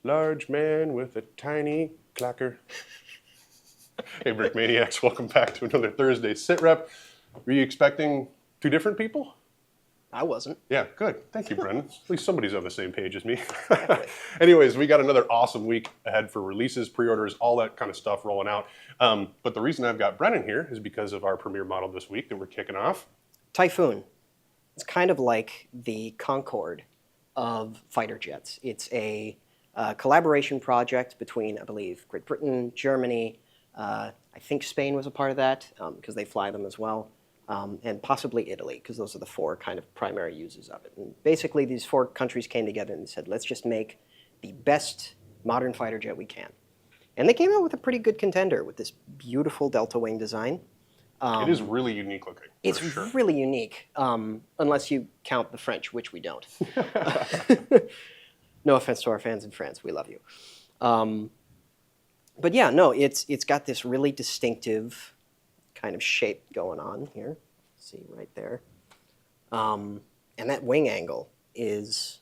Large man with a tiny clacker. Hey, Brick Maniacs, welcome back to another Thursday Sit Rep. Were you expecting two different people? I wasn't. Yeah, good. Thank you, Brendan. At least somebody's on the same page as me. Exactly. Anyways, we got another awesome week ahead for releases, pre-orders, all that kind of stuff rolling out. But the reason I've got Brennan here is because of our premiere model this week that we're kicking off. Typhoon. It's kind of like the Concorde of fighter jets. It's a collaboration project between, I believe, Great Britain, Germany, I think Spain was a part of that because they fly them as well, and possibly Italy because those are the four kind of primary users of it. And basically, these four countries came together and said, let's just make the best modern fighter jet we can. And they came out with a pretty good contender with this beautiful delta wing design. It is really unique looking. It's sure. really unique, unless you count the French, which we don't. No offense to our fans in France, we love you. But yeah, no, it's got this really distinctive kind of shape going on here. See right there. And that wing angle is...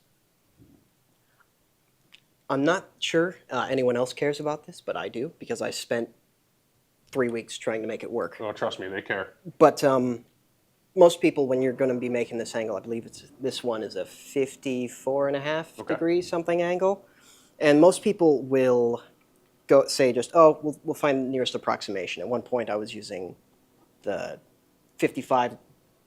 I'm not sure anyone else cares about this, but I do, because I spent 3 weeks trying to make it work. Oh, trust me, they care. But most people, when you're going to be making this angle, I believe this one is a 54.5 degree something angle. And most people will say just, oh, we'll find the nearest approximation. At one point, I was using the 55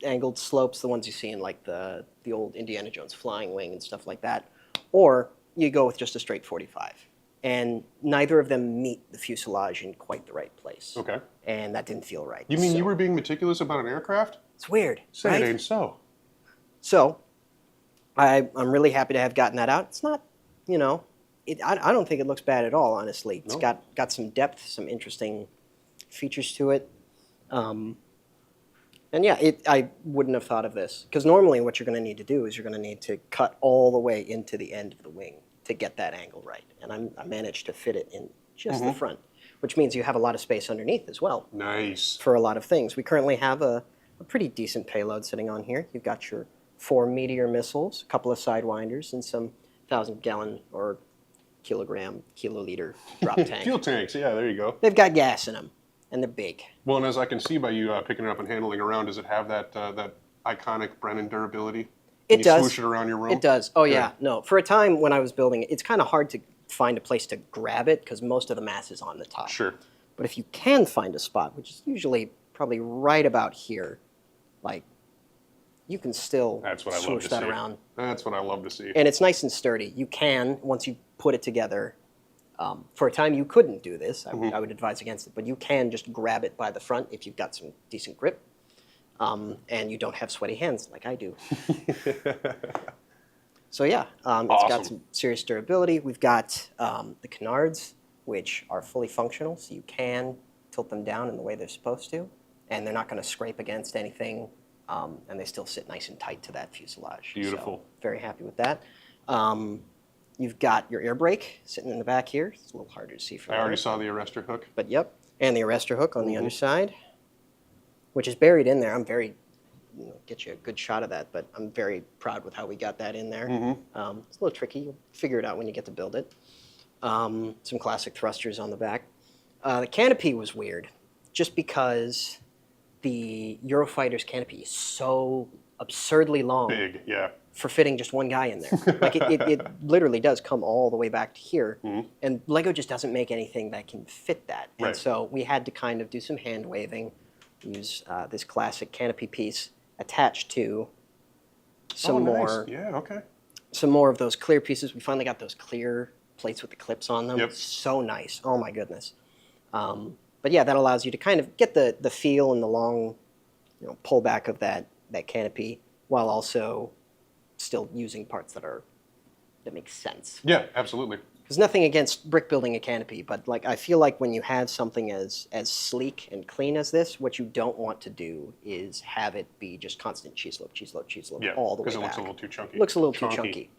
angled slopes, the ones you see in like the old Indiana Jones flying wing and stuff like that. Or you go with just a straight 45. And neither of them meet the fuselage in quite the right place. Okay. And that didn't feel right. You mean you were being meticulous about an aircraft? It's weird, Say right? it ain't so. So, I'm really happy to have gotten that out. It's not, you know, I don't think it looks bad at all, honestly. It's got some depth, some interesting features to it. And yeah, I wouldn't have thought of this. Because normally what you're going to need to do is you're going to need to cut all the way into the end of the wing to get that angle right. And I managed to fit it in just the front, which means you have a lot of space underneath as well. Nice. For a lot of things. We currently have a pretty decent payload sitting on here. You've got your 4 Meteor missiles, a couple of Sidewinders, and some 1,000-gallon or kiloliter drop tank. Fuel tanks, yeah, there you go. They've got gas in them, and they're big. Well, and as I can see by you picking it up and handling around, does it have that iconic Brennan durability? It does. Swoosh it around your room? It does. Oh, yeah. No, for a time when I was building it, it's kind of hard to find a place to grab it because most of the mass is on the top. Sure. But if you can find a spot, which is usually probably right about here, like, you can still swoosh that around. That's what I love to see. And it's nice and sturdy. You can, once you put it together, for a time you couldn't do this. I would advise against it. But you can just grab it by the front if you've got some decent grip. And you don't have sweaty hands like I do. So yeah, it's got some serious durability. We've got the canards, which are fully functional, so you can tilt them down in the way they're supposed to, and they're not going to scrape against anything, and they still sit nice and tight to that fuselage. Beautiful. So, very happy with that. You've got your air brake sitting in the back here. It's a little harder to see from I already saw the arrestor hook. But yep, and the arrestor hook on the underside, which is buried in there. I'm very, get you a good shot of that, but I'm very proud with how we got that in there. It's a little tricky. You'll figure it out when you get to build it. Some classic thrusters on the back. The canopy was weird, just because the Eurofighter's canopy is so absurdly long. Big, yeah. For fitting just one guy in there. Like it literally does come all the way back to here. And Lego just doesn't make anything that can fit that. And so we had to kind of do some hand waving, use this classic canopy piece attached to some more. Yeah, okay. Some more of those clear pieces. We finally got those clear plates with the clips on them. Yep. So nice. Oh my goodness. But yeah, that allows you to kind of get the feel and the long, pullback of that canopy while also still using parts that make sense. Yeah, absolutely. There's nothing against brick building a canopy, but like I feel like when you have something as sleek and clean as this, what you don't want to do is have it be just constant cheese loop all the way back. Because it looks a little too chunky. Looks a little too chunky.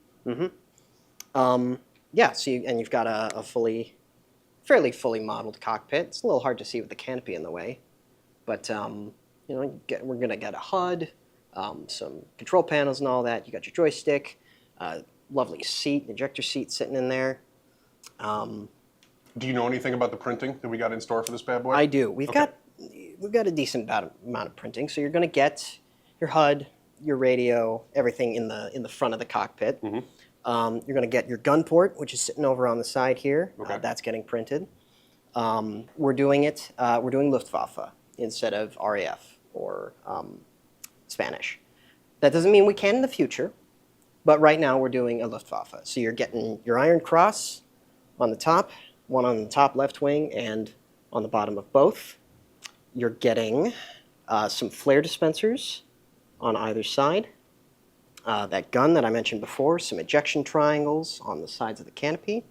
Yeah, so you've got a fairly fully modeled cockpit. It's a little hard to see with the canopy in the way, but we're going to get a HUD, some control panels and all that. You got your joystick, lovely seat, ejector seat sitting in there. Do you know anything about the printing that we got in store for this bad boy? I do. We've got a decent amount of printing. So you're going to get your HUD, your radio, everything in the front of the cockpit. You're going to get your gun port, which is sitting over on the side here. That's getting printed. We're doing Luftwaffe instead of RAF or Spanish. That doesn't mean we can in the future, but right now we're doing a Luftwaffe. So you're getting your Iron Cross on the top, one on the top left wing and on the bottom of both. You're getting some flare dispensers on either side. That gun that I mentioned before, some ejection triangles on the sides of the canopy.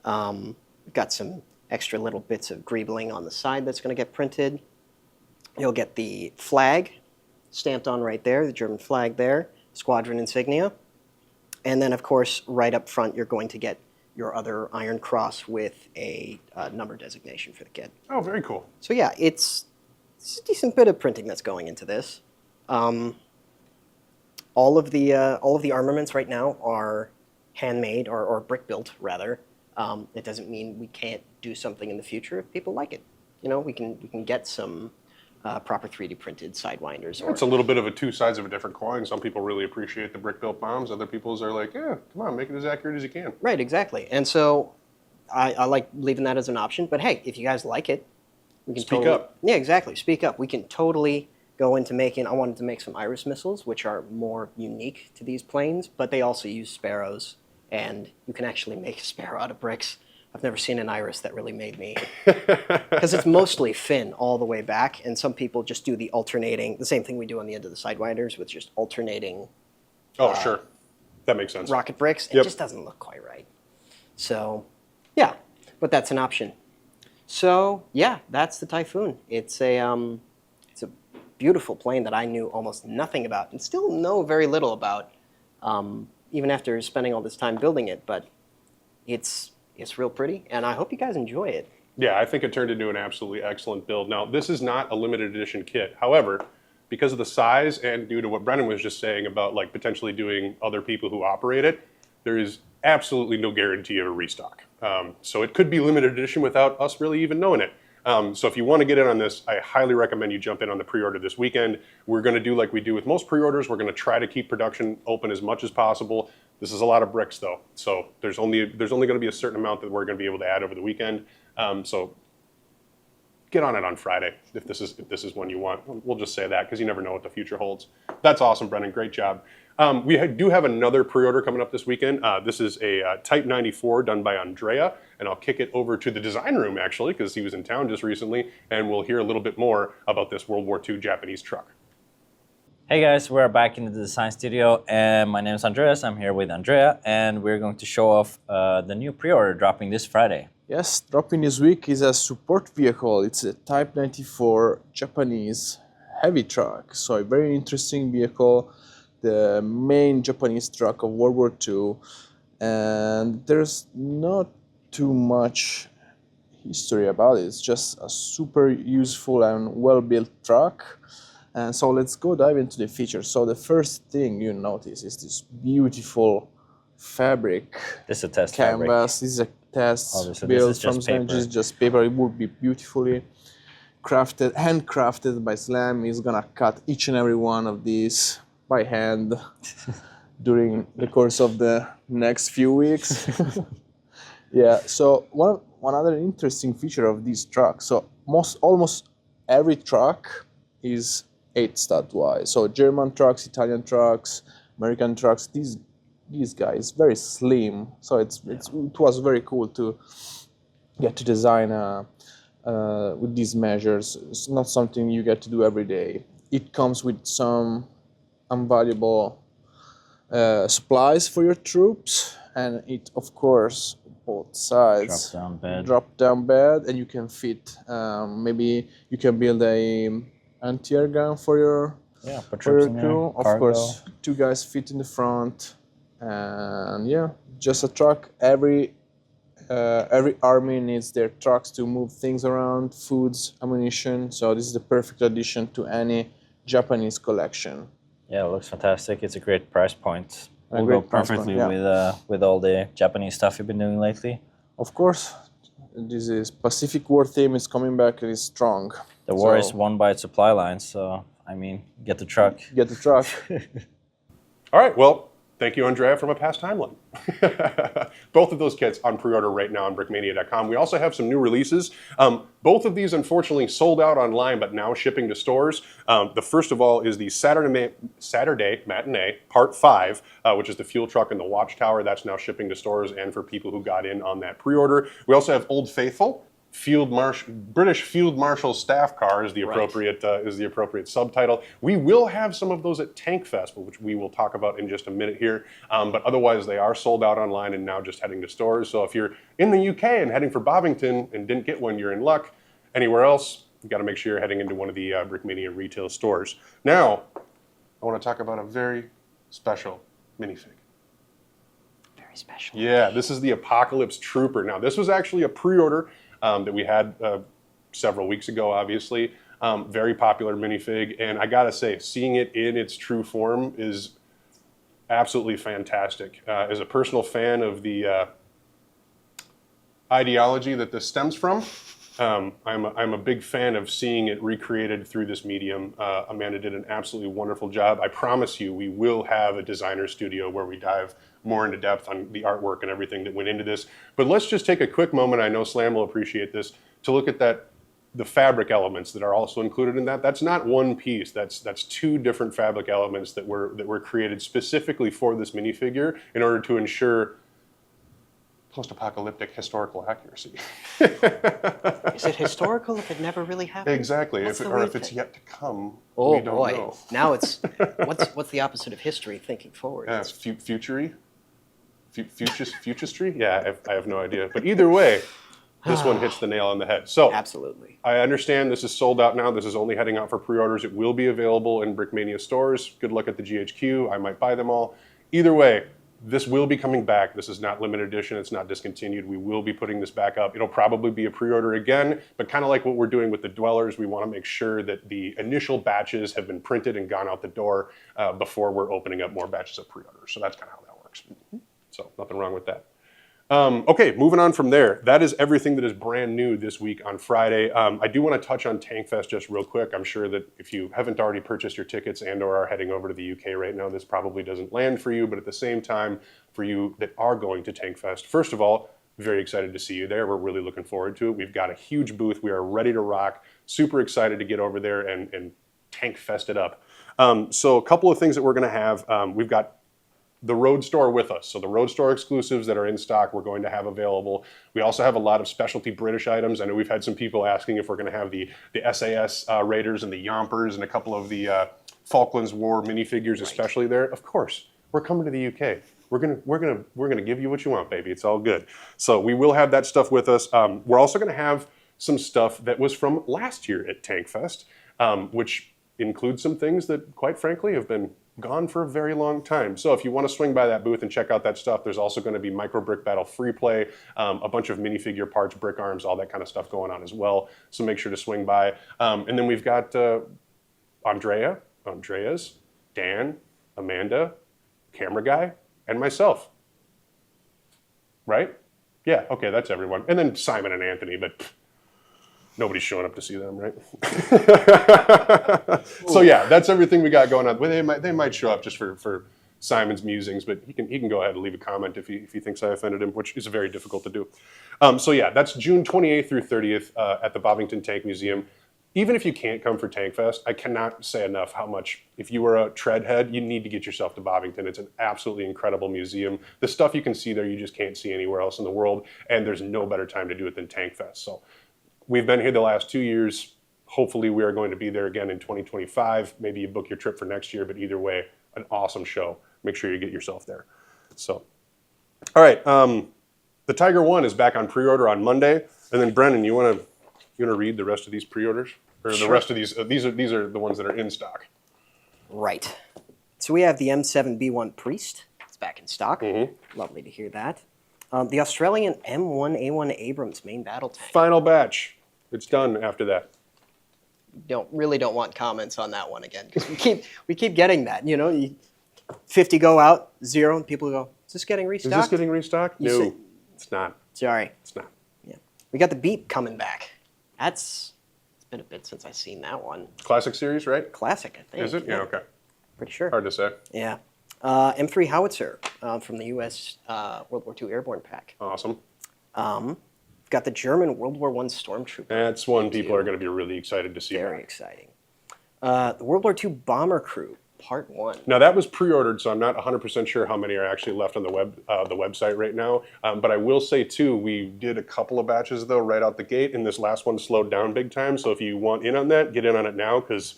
We've got some extra little bits of greebling on the side that's going to get printed. You'll get the flag stamped on right there, the German flag there, squadron insignia. And then, of course, right up front, you're going to get your other Iron Cross with a number designation for the kit. Oh, very cool. So yeah, it's a decent bit of printing that's going into this. All of the armaments right now are handmade or brick built rather. It doesn't mean we can't do something in the future if people like it. You know, we can get some proper 3D printed sidewinders. It's a little bit of a two sides of a different coin. Some people really appreciate the brick built bombs. Other people are like, yeah, come on, make it as accurate as you can. Right, exactly. And so I like leaving that as an option. But hey, if you guys like it, we can speak up. Yeah, exactly. Speak up. We can totally go into making. I wanted to make some Iris missiles, which are more unique to these planes, but they also use sparrows, and you can actually make a sparrow out of bricks. I've never seen an Iris that really made me, because it's mostly fin all the way back, and some people just do the same thing we do on the end of the sidewinders with just alternating. Oh, sure. That makes sense. Rocket bricks. It just doesn't look quite right. So, yeah, but that's an option. So, yeah, that's the Typhoon. It's a beautiful plane that I knew almost nothing about and still know very little about, even after spending all this time building it. But it's real pretty, and I hope you guys enjoy it. Yeah, I think it turned into an absolutely excellent build. Now, this is not a limited edition kit. However, because of the size and due to what Brennan was just saying about like potentially doing other people who operate it, there is absolutely no guarantee of a restock. So it could be limited edition without us really even knowing it. So if you want to get in on this, I highly recommend you jump in on the pre-order this weekend. We're going to do like we do with most pre-orders. We're going to try to keep production open as much as possible. This is a lot of bricks though, so there's only going to be a certain amount that we're going to be able to add over the weekend. So get on it on Friday if this is one you want. We'll just say that because you never know what the future holds. That's awesome, Brennan. Great job. We do have another pre-order coming up this weekend. This is a Type 94 done by Andrea, and I'll kick it over to the design room actually because he was in town just recently, and we'll hear a little bit more about this World War II Japanese truck. Hey guys, we're back in the design studio, and my name is Andreas. I'm here with Andrea, and we're going to show off the new pre-order dropping this Friday. Yes, dropping this week is a support vehicle. It's a Type 94 Japanese heavy truck. So a very interesting vehicle, the main Japanese truck of World War II. And there's not too much history about it. It's just a super useful and well-built truck. And so let's go dive into the features. So the first thing you notice is this beautiful fabric. This is a test canvas. fabric. This is a test Obviously, built this is just from paper. just paper. It would be beautifully crafted, handcrafted by Slam. He's gonna cut each and every one of these by hand during the course of the next few weeks. Yeah. So one other interesting feature of these trucks. So almost every truck is 8-stud wide. So German trucks, Italian trucks, American trucks. These guys very slim. So it was very cool to get to design with these measures. It's not something you get to do every day. It comes with some invaluable supplies for your troops, and it of course both sides drop down bed, and you can fit maybe you can build a anti-air gun for your crew. Of course, 2 guys fit in the front, and yeah, just a truck. Every army needs their trucks to move things around, foods, ammunition. So this is the perfect addition to any Japanese collection. Yeah, it looks fantastic. It's a great price point. A Will great go price point, perfectly yeah. with all the Japanese stuff you've been doing lately. of course, this is Pacific War theme is coming back and is strong. The war So, is won by its supply lines, so I mean, get the truck. Get the truck. All right, well, thank you, Andrea, from a past timeline. Both of those kits on pre-order right now on brickmania.com. We also have some new releases. Both of these, unfortunately, sold out online, but now shipping to stores. The first of all is the Saturday Matinee Part 5, which is the fuel truck and the watchtower. That's now shipping to stores and for people who got in on that pre-order. We also have Old Faithful. British Field Marshal Staff Car is the appropriate subtitle. We will have some of those at Tank Fest, which we will talk about in just a minute here. But otherwise, they are sold out online and now just heading to stores. So if you're in the UK and heading for Bovington and didn't get one, you're in luck. Anywhere else, you've got to make sure you're heading into one of the Brickmania retail stores. Now, I want to talk about a very special minifig. Very special. Yeah, this is the Apocalypse Trooper. Now, this was actually a pre-order that we had several weeks ago, obviously. Very popular minifig, and I gotta say, seeing it in its true form is absolutely fantastic. As a personal fan of the ideology that this stems from, I'm a big fan of seeing it recreated through this medium. Amanda did an absolutely wonderful job. I promise you, we will have a designer studio where we dive more into depth on the artwork and everything that went into this. But let's just take a quick moment, I know Slam will appreciate this, to look at the fabric elements that are also included in that. That's not one piece, that's two different fabric elements that were created specifically for this minifigure in order to ensure post-apocalyptic historical accuracy. Is it historical if it never really happened? Exactly, What's if it's thing? yet to come, Oh we don't boy! know. Now it's what's the opposite of history? Thinking forward. Yeah, it's futury? Futuristry? Yeah, I have no idea. But either way, this one hits the nail on the head. So Absolutely. I understand this is sold out now. This is only heading out for pre-orders. It will be available in Brickmania stores. Good luck at the GHQ. I might buy them all. Either way, this will be coming back. This is not limited edition. It's not discontinued. We will be putting this back up. It'll probably be a pre-order again, but kind of like what we're doing with the Dwellers, we want to make sure that the initial batches have been printed and gone out the door before we're opening up more batches of pre-orders. So that's kind of how that works. So nothing wrong with that. Okay, moving on from there. That is everything that is brand new this week on Friday. I do want to touch on Tank Fest just real quick. I'm sure that if you haven't already purchased your tickets and or are heading over to the UK right now, this probably doesn't land for you. But at the same time, for you that are going to Tank Fest, first of all, very excited to see you there. We're really looking forward to it. We've got a huge booth. We are ready to rock. Super excited to get over there and Tank Fest it up. So a couple of things that we're going to have. We've got the Road Store with us. So the Road Store exclusives that are in stock, we're going to have available. We also have a lot of specialty British items. I know we've had some people asking if we're going to have the SAS Raiders and the Yompers and a couple of the Falklands War minifigures, especially there. Of course, we're coming to the UK. We're gonna give you what you want, baby. It's all good. So we will have that stuff with us. We're also going to have some stuff that was from last year at Tank Fest, which includes some things that, quite frankly, have been gone for a very long time. So if you want to swing by that booth and check out that stuff, there's also going to be Micro Brick Battle free play, a bunch of minifigure parts, brick arms, all that kind of stuff going on as well. So make sure to swing by. And then we've got Andreas, Dan, Amanda, camera guy, and myself. Right? Yeah, okay, that's everyone. And then Simon and Anthony, but nobody's showing up to see them, right? So yeah, that's everything we got going on. Well, they might show up just for Simon's musings, but he can go ahead and leave a comment if he thinks I offended him, which is very difficult to do. So yeah, that's June 28th through 30th at the Bovington Tank Museum. Even if you can't come for Tank Fest, I cannot say enough how much, if you are a treadhead, you need to get yourself to Bovington. It's an absolutely incredible museum. The stuff you can see there, you just can't see anywhere else in the world, and there's no better time to do it than Tank Fest. So we've been here the last 2 years. Hopefully we are going to be there again in 2025. Maybe you book your trip for next year, but either way, an awesome show. Make sure you get yourself there. So, all right, the Tiger 1 is back on pre-order on Monday. And then Brennan, you want to read the rest of these pre-orders? Or the rest of these, these are the ones that are in stock. Right. So we have the M7B1 Priest. It's back in stock. Mm-hmm. Lovely to hear that. The Australian M1A1 Abrams main battle tank. Final batch. It's done after that. Don't want comments on that one again because we keep getting that. You know, 50 go out, 0, and people go, "Is this getting restocked?" Is this getting restocked? No. It's not. Sorry. It's not. Yeah. We got the Beep coming back. It's been a bit since I've seen that one. Classic series, right? Classic, I think. Is it? Yeah, okay. Pretty sure. Hard to say. Yeah. M3 howitzer from the U.S. World War II airborne pack. Awesome. Got the German World War I stormtrooper. That's one people are going to be really excited to see. Very exciting. The World War II bomber crew, part 1. Now that was pre-ordered, so I'm not 100% sure how many are actually left on the website right now. But I will say too, we did a couple of batches though right out the gate, and this last one slowed down big time. So if you want in on that, get in on it now, because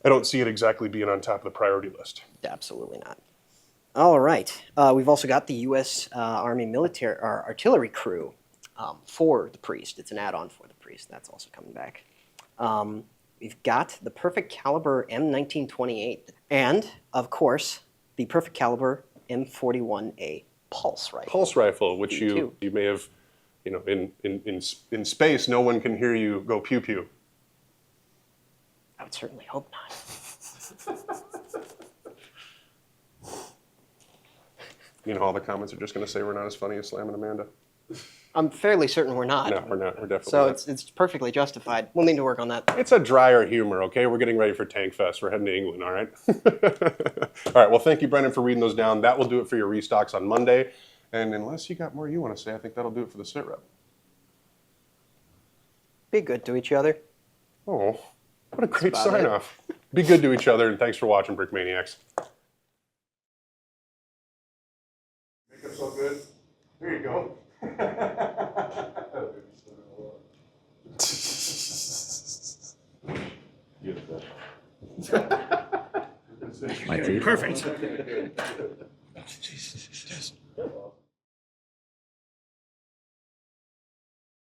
I don't see it exactly being on top of the priority list. Absolutely not. All right. We've also got the U.S. Army military artillery crew for the Priest. It's an add-on for the Priest. That's also coming back. We've got the Perfect Caliber M1928, and of course the Perfect Caliber M41A pulse rifle. Pulse rifle, which Me you may have, you know, in space, no one can hear you go pew pew. I would certainly hope not. You know, all the comments are just going to say we're not as funny as Slam and Amanda. I'm fairly certain we're not. No, we're not. We're definitely So not. it's perfectly justified. We'll need to work on that. It's a drier humor, okay? We're getting ready for Tank Fest. We're heading to England, all right? All right, well, thank you, Brendan, for reading those down. That will do it for your restocks on Monday. And unless you got more you want to say, I think that'll do it for the sit rep. Be good to each other. Oh, what a great about it. sign-off. Be good to each other, and thanks for watching, Brick Maniacs. Makeup so good. There you go. My teeth. Perfect.